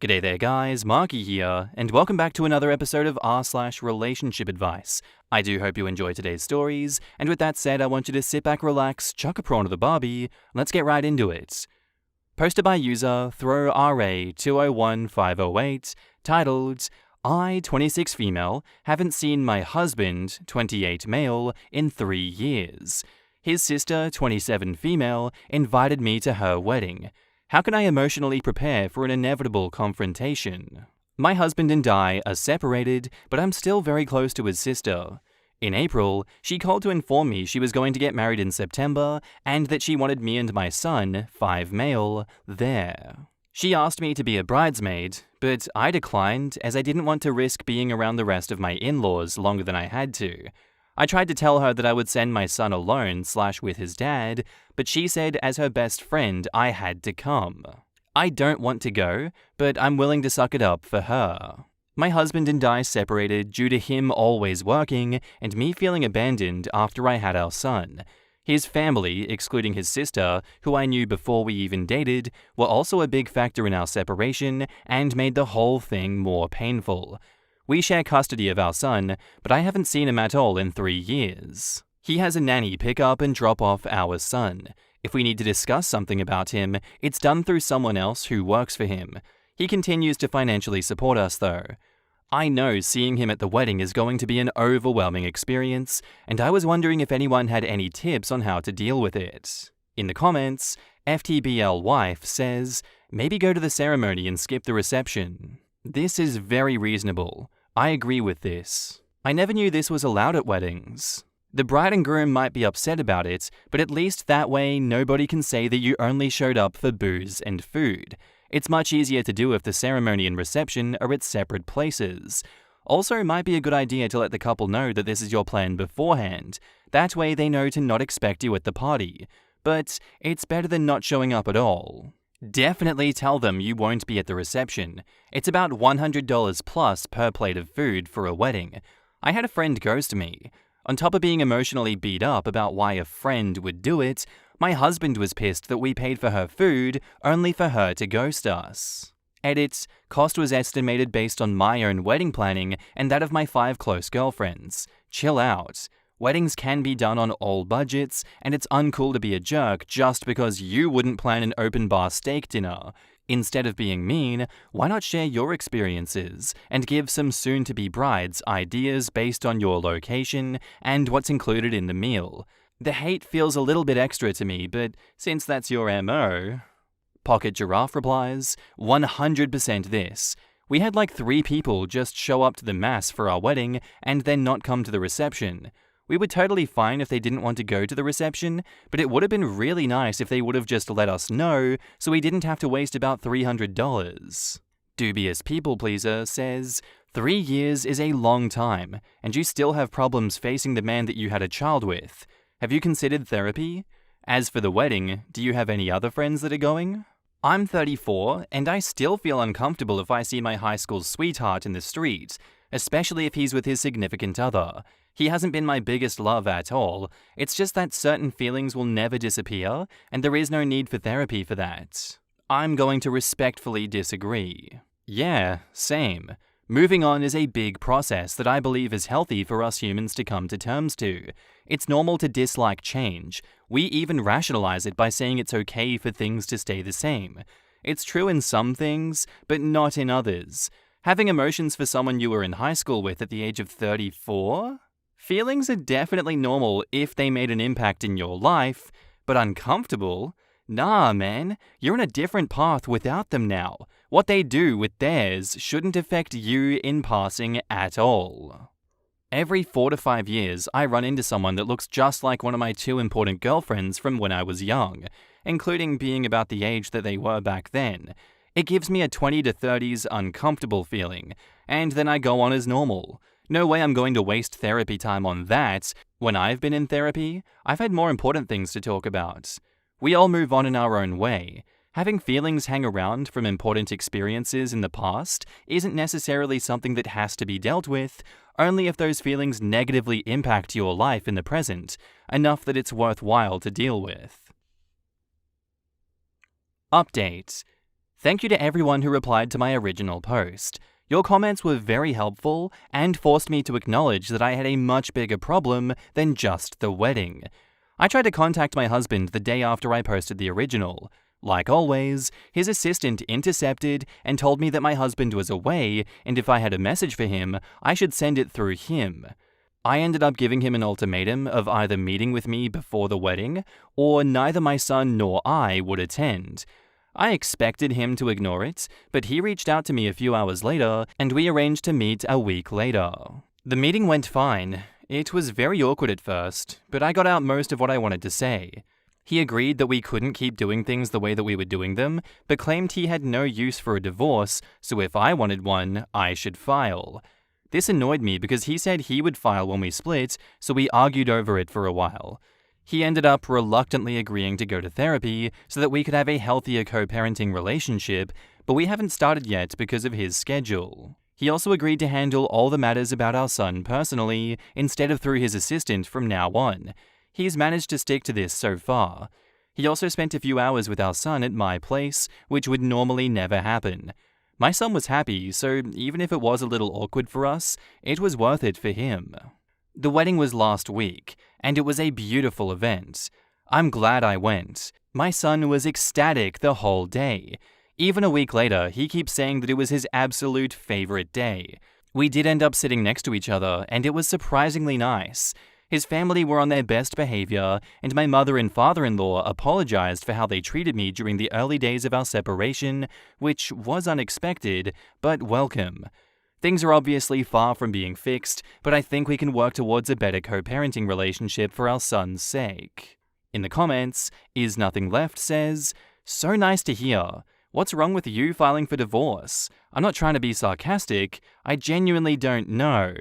G'day there guys, Marky here, and welcome back to another episode of r/relationship advice. I do hope you enjoy today's stories, and with that said, I want you to sit back, relax, chuck a prawn to the barbie, and let's get right into it. Posted by user ThrowRA201508, titled, I, 26 female, haven't seen my husband, 28 male, in 3 years. His sister, 27 female, invited me to her wedding. How can I emotionally prepare for an inevitable confrontation? My husband and I are separated, but I'm still very close to his sister. In April, she called to inform me she was going to get married in September and that she wanted me and my son, 5 male, there. She asked me to be a bridesmaid, but I declined as I didn't want to risk being around the rest of my in-laws longer than I had to. I tried to tell her that I would send my son alone / with his dad, but she said as her best friend I had to come. I don't want to go, but I'm willing to suck it up for her. My husband and I separated due to him always working and me feeling abandoned after I had our son. His family, excluding his sister, who I knew before we even dated, were also a big factor in our separation and made the whole thing more painful. We share custody of our son, but I haven't seen him at all in 3 years. He has a nanny pick up and drop off our son. If we need to discuss something about him, it's done through someone else who works for him. He continues to financially support us though. I know seeing him at the wedding is going to be an overwhelming experience, and I was wondering if anyone had any tips on how to deal with it. In the comments, FTBL wife says, maybe go to the ceremony and skip the reception. This is very reasonable. I agree with this. I never knew this was allowed at weddings. The bride and groom might be upset about it, but at least that way nobody can say that you only showed up for booze and food. It's much easier to do if the ceremony and reception are at separate places. Also, it might be a good idea to let the couple know that this is your plan beforehand. That way they know to not expect you at the party. But it's better than not showing up at all. Definitely tell them you won't be at the reception. It's about $100 plus per plate of food for a wedding. I had a friend ghost me. On top of being emotionally beat up about why a friend would do it, my husband was pissed that we paid for her food only for her to ghost us. Edit, cost was estimated based on my own wedding planning and that of my 5 close girlfriends. Chill out. Weddings can be done on all budgets, and it's uncool to be a jerk just because you wouldn't plan an open bar steak dinner. Instead of being mean, why not share your experiences and give some soon-to-be brides ideas based on your location and what's included in the meal? The hate feels a little bit extra to me, but since that's your MO... Pocket Giraffe replies, 100% this. We had like 3 people just show up to the mass for our wedding and then not come to the reception. We were totally fine if they didn't want to go to the reception, but it would have been really nice if they would have just let us know so we didn't have to waste about $300. Dubious People Pleaser says, 3 years is a long time, and you still have problems facing the man that you had a child with. Have you considered therapy? As for the wedding, do you have any other friends that are going? I'm 34, and I still feel uncomfortable if I see my high school sweetheart in the street, especially if he's with his significant other. He hasn't been my biggest love at all. It's just that certain feelings will never disappear, and there is no need for therapy for that. I'm going to respectfully disagree. Yeah, same. Moving on is a big process that I believe is healthy for us humans to come to terms to. It's normal to dislike change. We even rationalize it by saying it's okay for things to stay the same. It's true in some things, but not in others. Having emotions for someone you were in high school with at the age of 34? Feelings are definitely normal if they made an impact in your life, but uncomfortable? Nah, man, you're on a different path without them now. What they do with theirs shouldn't affect you in passing at all. Every 4 to 5 years, I run into someone that looks just like one of my 2 important girlfriends from when I was young, including being about the age that they were back then. It gives me a 20 to 30s uncomfortable feeling, and then I go on as normal. No way I'm going to waste therapy time on that. When I've been in therapy, I've had more important things to talk about. We all move on in our own way. Having feelings hang around from important experiences in the past isn't necessarily something that has to be dealt with, only if those feelings negatively impact your life in the present, enough that it's worthwhile to deal with. Update. Thank you to everyone who replied to my original post. Your comments were very helpful and forced me to acknowledge that I had a much bigger problem than just the wedding. I tried to contact my husband the day after I posted the original. Like always, his assistant intercepted and told me that my husband was away and if I had a message for him, I should send it through him. I ended up giving him an ultimatum of either meeting with me before the wedding or neither my son nor I would attend. I expected him to ignore it, but he reached out to me a few hours later and we arranged to meet a week later. The meeting went fine. It was very awkward at first, but I got out most of what I wanted to say. He agreed that we couldn't keep doing things the way that we were doing them, but claimed he had no use for a divorce, so if I wanted one, I should file. This annoyed me because he said he would file when we split, so we argued over it for a while. He ended up reluctantly agreeing to go to therapy so that we could have a healthier co-parenting relationship, but we haven't started yet because of his schedule. He also agreed to handle all the matters about our son personally, instead of through his assistant from now on. He's managed to stick to this so far. He also spent a few hours with our son at my place, which would normally never happen. My son was happy, so even if it was a little awkward for us, it was worth it for him. The wedding was last week, and it was a beautiful event. I'm glad I went. My son was ecstatic the whole day. Even a week later, he keeps saying that it was his absolute favorite day. We did end up sitting next to each other, and it was surprisingly nice. His family were on their best behavior, and my mother and father-in-law apologized for how they treated me during the early days of our separation, which was unexpected, but welcome. Things are obviously far from being fixed, but I think we can work towards a better co-parenting relationship for our son's sake. In the comments, Is Nothing Left says, "So nice to hear. What's wrong with you filing for divorce? I'm not trying to be sarcastic, I genuinely don't know."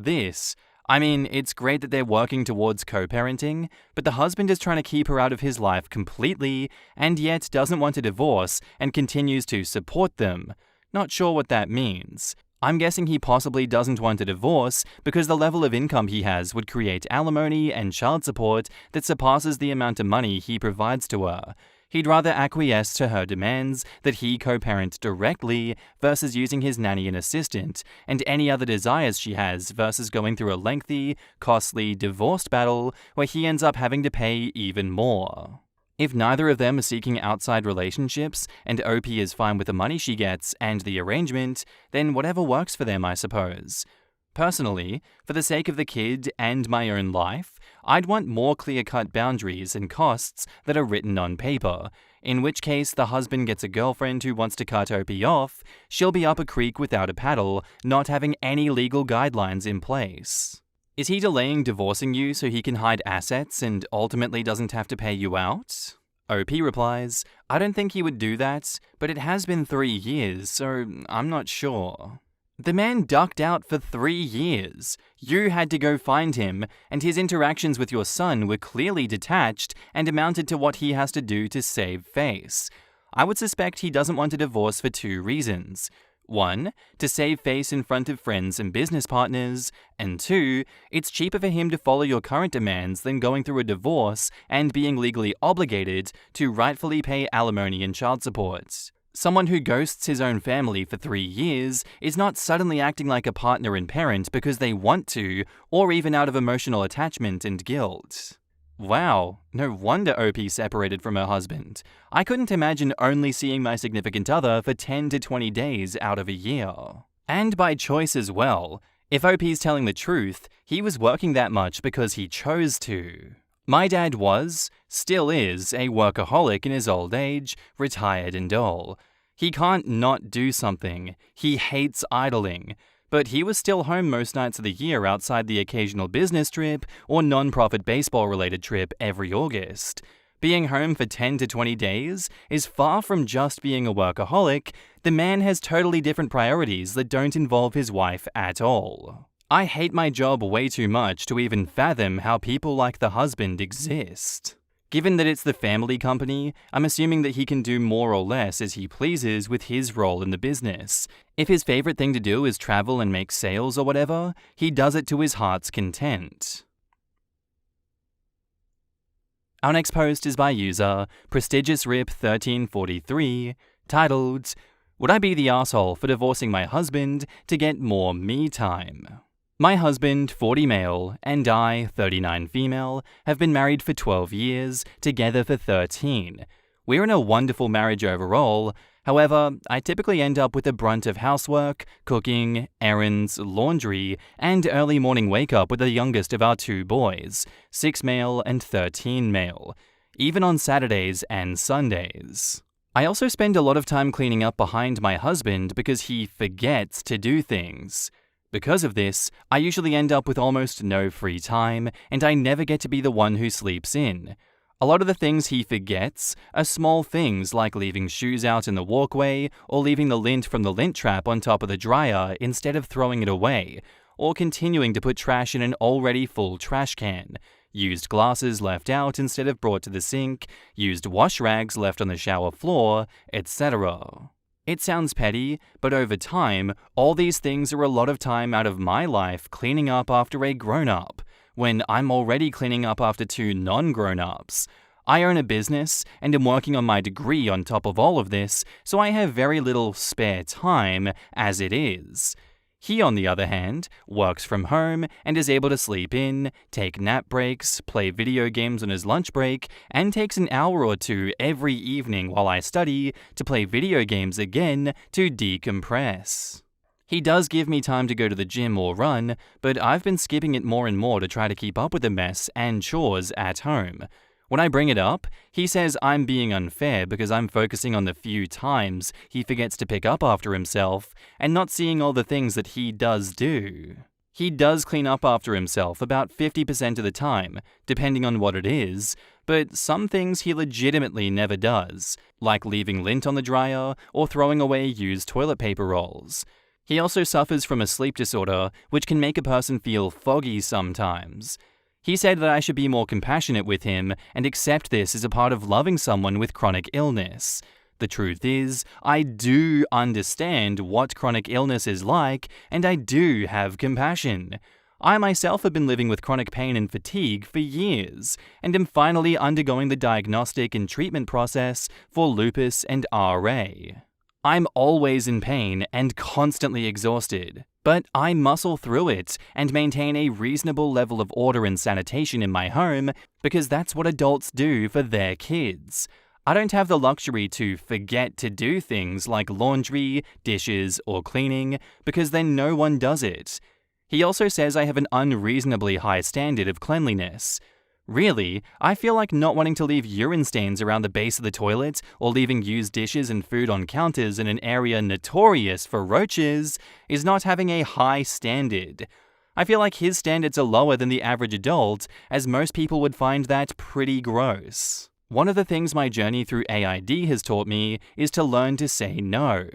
It's great that they're working towards co-parenting, but the husband is trying to keep her out of his life completely, and yet doesn't want a divorce and continues to support them. Not sure what that means. I'm guessing he possibly doesn't want a divorce because the level of income he has would create alimony and child support that surpasses the amount of money he provides to her. He'd rather acquiesce to her demands that he co-parent directly versus using his nanny and assistant, and any other desires she has versus going through a lengthy, costly divorce battle where he ends up having to pay even more. If neither of them are seeking outside relationships, and OP is fine with the money she gets and the arrangement, then whatever works for them, I suppose. Personally, for the sake of the kid and my own life, I'd want more clear-cut boundaries and costs that are written on paper, in which case the husband gets a girlfriend who wants to cut OP off, she'll be up a creek without a paddle, not having any legal guidelines in place. Is he delaying divorcing you so he can hide assets and ultimately doesn't have to pay you out? OP replies, I don't think he would do that, but it has been 3 years, so I'm not sure. The man ducked out for 3 years. You had to go find him, and his interactions with your son were clearly detached and amounted to what he has to do to save face. I would suspect he doesn't want a divorce for 2 reasons. 1, to save face in front of friends and business partners, and 2, it's cheaper for him to follow your current demands than going through a divorce and being legally obligated to rightfully pay alimony and child support. Someone who ghosts his own family for 3 years is not suddenly acting like a partner and parent because they want to, or even out of emotional attachment and guilt. Wow, no wonder OP separated from her husband. I couldn't imagine only seeing my significant other for 10 to 20 days out of a year. And by choice as well. If OP's telling the truth, he was working that much because he chose to. My dad was, still is, a workaholic in his old age, retired and all. He can't not do something. He hates idling. But he was still home most nights of the year outside the occasional business trip or non-profit baseball-related trip every August. Being home for 10 to 20 days is far from just being a workaholic. The man has totally different priorities that don't involve his wife at all. I hate my job way too much to even fathom how people like the husband exist. Given that it's the family company, I'm assuming that he can do more or less as he pleases with his role in the business. If his favorite thing to do is travel and make sales or whatever, he does it to his heart's content. Our next post is by user PrestigiousRip1343. titled, Would I be the asshole for divorcing my husband to get more me time? My husband, 40 male, and I, 39 female, have been married for 12 years, together for 13. We're in a wonderful marriage overall. However, I typically end up with the brunt of housework, cooking, errands, laundry, and early morning wake-up with the youngest of our 2 boys, 6 male and 13 male, even on Saturdays and Sundays. I also spend a lot of time cleaning up behind my husband because he forgets to do things. Because of this, I usually end up with almost no free time, and I never get to be the one who sleeps in. A lot of the things he forgets are small things like leaving shoes out in the walkway, or leaving the lint from the lint trap on top of the dryer instead of throwing it away, or continuing to put trash in an already full trash can, used glasses left out instead of brought to the sink, used wash rags left on the shower floor, etc. It sounds petty, but over time, all these things are a lot of time out of my life cleaning up after a grown-up, when I'm already cleaning up after 2 non-grown-ups. I own a business and am working on my degree on top of all of this, so I have very little spare time as it is. He, on the other hand, works from home and is able to sleep in, take nap breaks, play video games on his lunch break, and takes an hour or 2 every evening while I study to play video games again to decompress. He does give me time to go to the gym or run, but I've been skipping it more and more to try to keep up with the mess and chores at home. When I bring it up, he says I'm being unfair because I'm focusing on the few times he forgets to pick up after himself and not seeing all the things that he does do. He does clean up after himself about 50% of the time, depending on what it is, but some things he legitimately never does, like leaving lint on the dryer or throwing away used toilet paper rolls. He also suffers from a sleep disorder, which can make a person feel foggy sometimes. He said that I should be more compassionate with him and accept this as a part of loving someone with chronic illness. The truth is, I do understand what chronic illness is like, and I do have compassion. I myself have been living with chronic pain and fatigue for years, and am finally undergoing the diagnostic and treatment process for lupus and RA. I'm always in pain and constantly exhausted, but I muscle through it and maintain a reasonable level of order and sanitation in my home because that's what adults do for their kids. I don't have the luxury to forget to do things like laundry, dishes, or cleaning because then no one does it. He also says I have an unreasonably high standard of cleanliness. Really, I feel like not wanting to leave urine stains around the base of the toilet or leaving used dishes and food on counters in an area notorious for roaches is not having a high standard. I feel like his standards are lower than the average adult, as most people would find that pretty gross. One of the things my journey through AID has taught me is to learn to say no.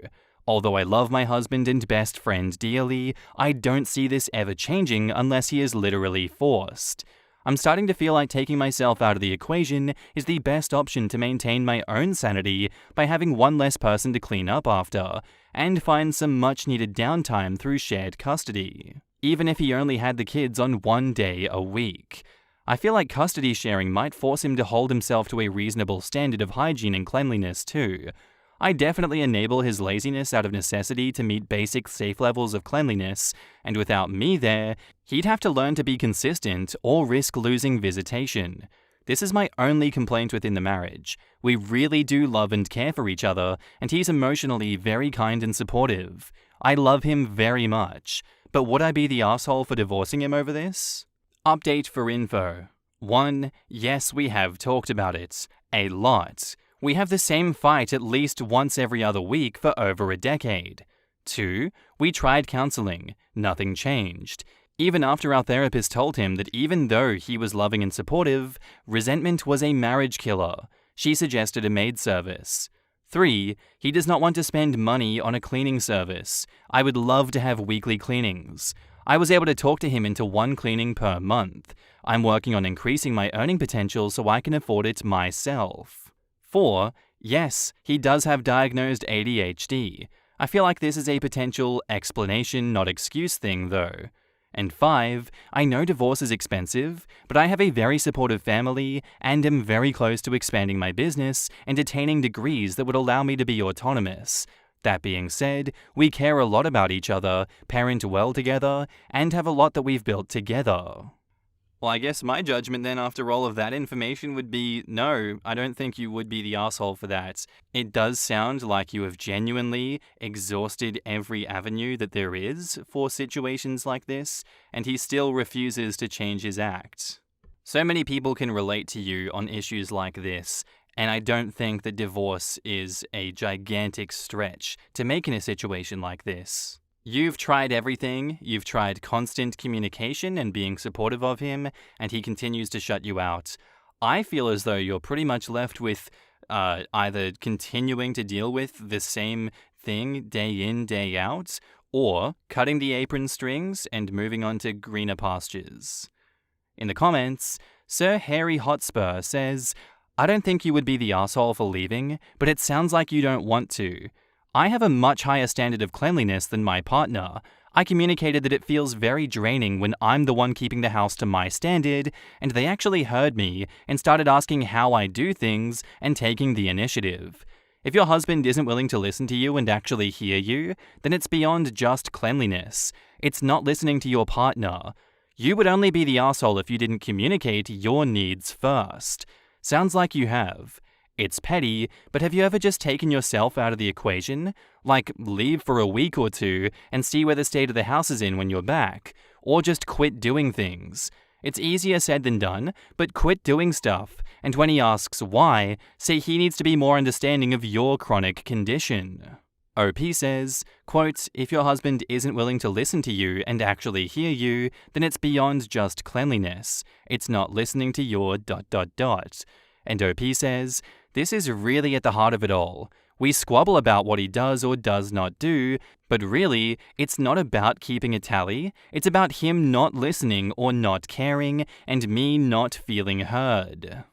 Although I love my husband and best friend dearly, I don't see this ever changing unless he is literally forced. I'm starting to feel like taking myself out of the equation is the best option to maintain my own sanity by having one less person to clean up after, and find some much-needed downtime through shared custody, even if he only had the kids on 1 day a week. I feel like custody sharing might force him to hold himself to a reasonable standard of hygiene and cleanliness too. I definitely enable his laziness out of necessity to meet basic safe levels of cleanliness, and without me there, he'd have to learn to be consistent or risk losing visitation. This is my only complaint within the marriage. We really do love and care for each other, and he's emotionally very kind and supportive. I love him very much, but would I be the asshole for divorcing him over this? Update for info. 1. Yes, we have talked about it. A lot. We have the same fight at least once every other week for over a decade. 2. We tried counseling. Nothing changed. Even after our therapist told him that even though he was loving and supportive, resentment was a marriage killer. She suggested a maid service. 3. He does not want to spend money on a cleaning service. I would love to have weekly cleanings. I was able to talk to him into 1 cleaning per month. I'm working on increasing my earning potential so I can afford it myself. 4. Yes, he does have diagnosed ADHD. I feel like this is a potential explanation, not excuse thing though. And 5, I know divorce is expensive, but I have a very supportive family and am very close to expanding my business and attaining degrees that would allow me to be autonomous. That being said, we care a lot about each other, parent well together, and have a lot that we've built together. Well, I guess my judgment then after all of that information would be, no, I don't think you would be the asshole for that. It does sound like you have genuinely exhausted every avenue that there is for situations like this, and he still refuses to change his act. So many people can relate to you on issues like this, and I don't think that divorce is a gigantic stretch to make in a situation like this. You've tried everything. You've tried constant communication and being supportive of him, and he continues to shut you out. I feel as though you're pretty much left with either continuing to deal with the same thing day in, day out, or cutting the apron strings and moving on to greener pastures. In the comments, Sir Harry Hotspur says, I don't think you would be the asshole for leaving, but it sounds like you don't want to. I have a much higher standard of cleanliness than my partner. I communicated that it feels very draining when I'm the one keeping the house to my standard, and they actually heard me and started asking how I do things and taking the initiative. If your husband isn't willing to listen to you and actually hear you, then it's beyond just cleanliness. It's not listening to your partner. You would only be the asshole if you didn't communicate your needs first. Sounds like you have. It's petty, but have you ever just taken yourself out of the equation? Like, leave for a week or two and see where the state of the house is in when you're back. Or just quit doing things. It's easier said than done, but quit doing stuff. And when he asks why, say he needs to be more understanding of your chronic condition. OP says, quote, if your husband isn't willing to listen to you and actually hear you, then it's beyond just cleanliness. It's not listening to your ... And OP says, this is really at the heart of it all. We squabble about what he does or does not do, but really, it's not about keeping a tally. It's about him not listening or not caring, and me not feeling heard.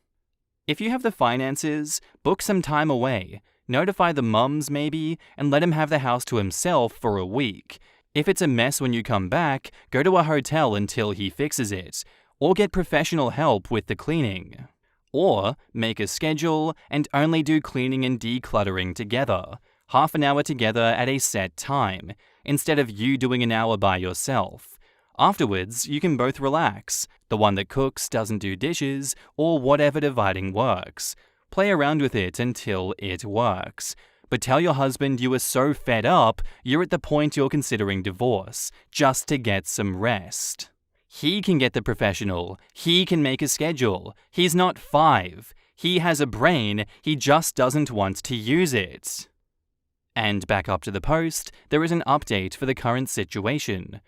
If you have the finances, book some time away. Notify the mums maybe, and let him have the house to himself for a week. If it's a mess when you come back, go to a hotel until he fixes it, or get professional help with the cleaning. Or make a schedule and only do cleaning and decluttering together, half an hour together at a set time, instead of you doing an hour by yourself. Afterwards, you can both relax. The one that cooks doesn't do dishes, or whatever dividing works. Play around with it until it works. But tell your husband you are so fed up, you're at the point you're considering divorce, just to get some rest. He can get the professional. He can make a schedule. He's not 5. He has a brain. He just doesn't want to use it. And back up to the post, there is an update for the current situation.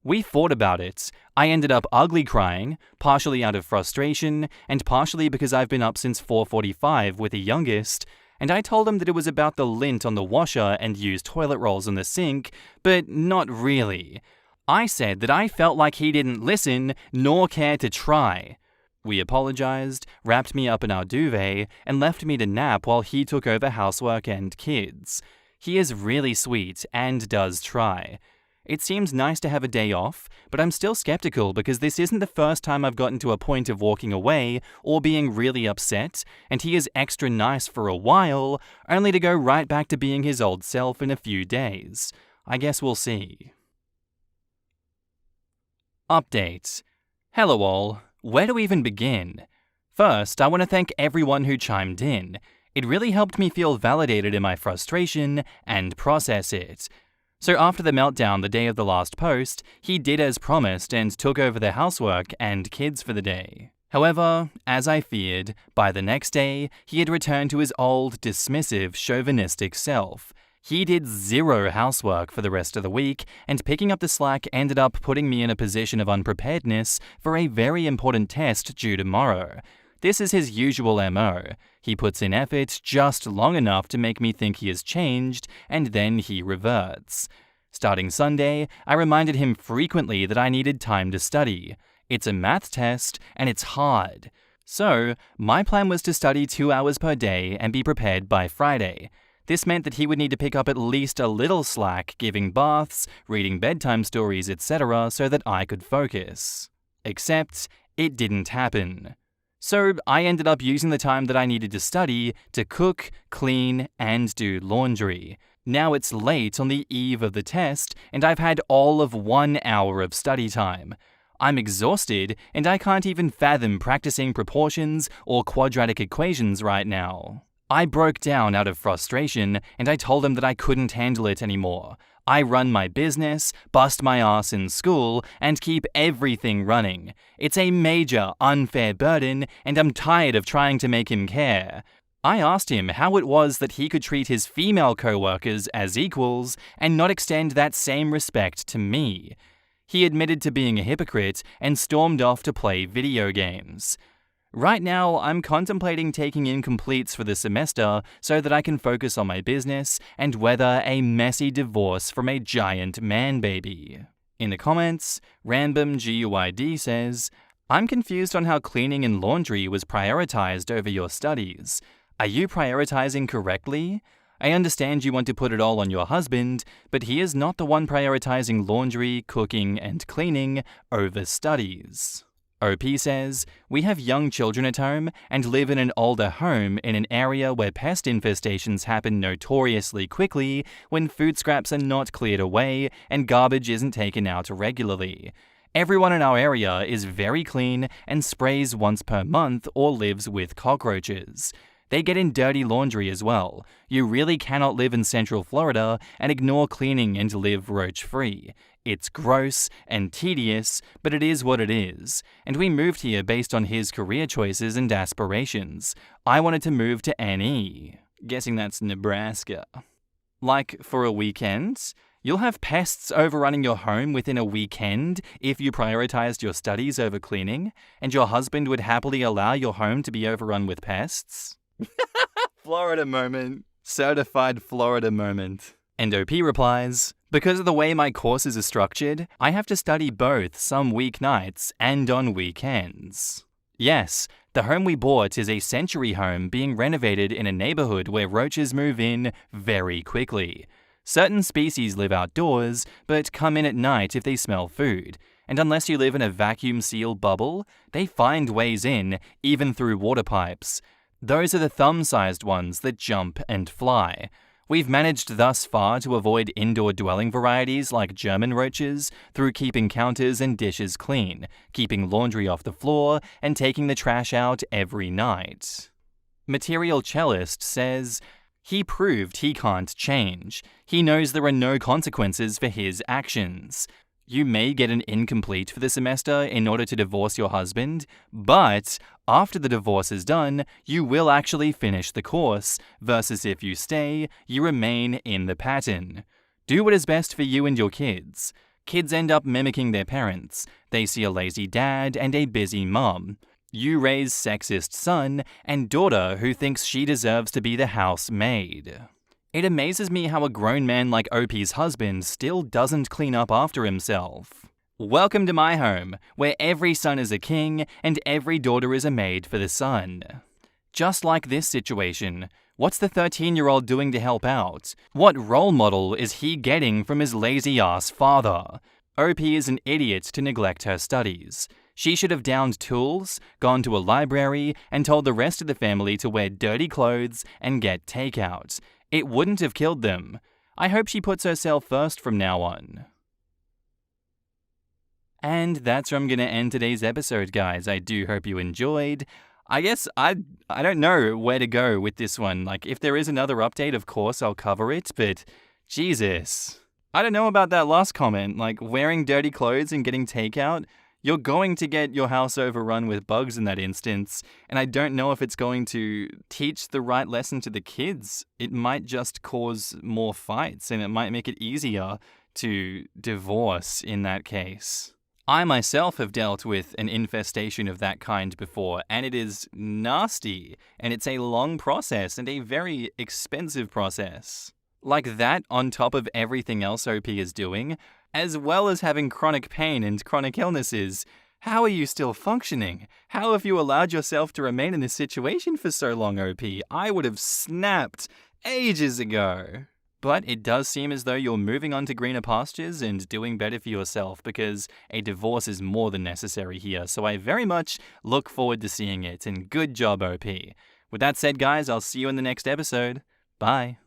We fought about it. I ended up ugly crying, partially out of frustration, and partially because I've been up since 4:45 with the youngest, and I told him that it was about the lint on the washer and used toilet rolls on the sink, but not really. I said that I felt like he didn't listen nor care to try. We apologized, wrapped me up in our duvet, and left me to nap while he took over housework and kids. He is really sweet and does try. It seems nice to have a day off, but I'm still skeptical because this isn't the first time I've gotten to a point of walking away or being really upset, and he is extra nice for a while, only to go right back to being his old self in a few days. I guess we'll see. Update. Hello all. Where do we even begin? First, I want to thank everyone who chimed in. It really helped me feel validated in my frustration and process it. So after the meltdown the day of the last post, he did as promised and took over the housework and kids for the day. However, as I feared, by the next day, he had returned to his old, dismissive, chauvinistic self. He did 0 housework for the rest of the week, and picking up the slack ended up putting me in a position of unpreparedness for a very important test due tomorrow. This is his usual MO. He puts in effort just long enough to make me think he has changed, and then he reverts. Starting Sunday, I reminded him frequently that I needed time to study. It's a math test, and it's hard. So, my plan was to study 2 hours per day and be prepared by Friday. This meant that he would need to pick up at least a little slack giving baths, reading bedtime stories, etc. so that I could focus. Except, it didn't happen. So I ended up using the time that I needed to study to cook, clean, and do laundry. Now it's late on the eve of the test, and I've had all of 1 hour of study time. I'm exhausted, and I can't even fathom practicing proportions or quadratic equations right now. I broke down out of frustration, and I told him that I couldn't handle it anymore. I run my business, bust my ass in school, and keep everything running. It's a major, unfair burden, and I'm tired of trying to make him care. I asked him how it was that he could treat his female co-workers as equals and not extend that same respect to me. He admitted to being a hypocrite and stormed off to play video games. Right now, I'm contemplating taking incompletes for the semester so that I can focus on my business and weather a messy divorce from a giant man baby. In the comments, RamBamGUID says, I'm confused on how cleaning and laundry was prioritized over your studies. Are you prioritizing correctly? I understand you want to put it all on your husband, but he is not the one prioritizing laundry, cooking, and cleaning over studies. OP says, we have young children at home and live in an older home in an area where pest infestations happen notoriously quickly when food scraps are not cleared away and garbage isn't taken out regularly. Everyone in our area is very clean and sprays once per month or lives with cockroaches. They get in dirty laundry as well. You really cannot live in Central Florida and ignore cleaning and live roach-free. It's gross and tedious, but it is what it is. And we moved here based on his career choices and aspirations. I wanted to move to NE. Guessing that's Nebraska. Like, for a weekend? You'll have pests overrunning your home within a weekend if you prioritized your studies over cleaning, and your husband would happily allow your home to be overrun with pests? Florida moment. Certified Florida moment. And OP replies, because of the way my courses are structured, I have to study both some weeknights and on weekends. Yes, the home we bought is a century home being renovated in a neighborhood where roaches move in very quickly. Certain species live outdoors, but come in at night if they smell food. And unless you live in a vacuum-sealed bubble, they find ways in, even through water pipes. Those are the thumb-sized ones that jump and fly. We've managed thus far to avoid indoor dwelling varieties like German roaches through keeping counters and dishes clean, keeping laundry off the floor, and taking the trash out every night. Material Cellist says, he proved he can't change. He knows there are no consequences for his actions. You may get an incomplete for the semester in order to divorce your husband, but after the divorce is done, you will actually finish the course, versus if you stay, you remain in the pattern. Do what is best for you and your kids. Kids end up mimicking their parents. They see a lazy dad and a busy mom. You raise sexist son and daughter who thinks she deserves to be the housemaid. It amazes me how a grown man like OP's husband still doesn't clean up after himself. Welcome to my home, where every son is a king and every daughter is a maid for the son. Just like this situation, what's the 13-year-old doing to help out? What role model is he getting from his lazy-ass father? OP is an idiot to neglect her studies. She should have downed tools, gone to a library, and told the rest of the family to wear dirty clothes and get takeout. It wouldn't have killed them. I hope she puts herself first from now on. And that's where I'm going to end today's episode, guys. I do hope you enjoyed. I guess I don't know where to go with this one. Like, if there is another update, of course I'll cover it, but Jesus. I don't know about that last comment, like wearing dirty clothes and getting takeout. You're going to get your house overrun with bugs in that instance, and I don't know if it's going to teach the right lesson to the kids. It might just cause more fights, and it might make it easier to divorce in that case. I myself have dealt with an infestation of that kind before, and it is nasty, and it's a long process and a very expensive process. Like that on top of everything else OP is doing, as well as having chronic pain and chronic illnesses. How are you still functioning? How have you allowed yourself to remain in this situation for so long, OP? I would have snapped ages ago. But it does seem as though you're moving on to greener pastures and doing better for yourself, because a divorce is more than necessary here, so I very much look forward to seeing it, and good job, OP. With that said, guys, I'll see you in the next episode. Bye.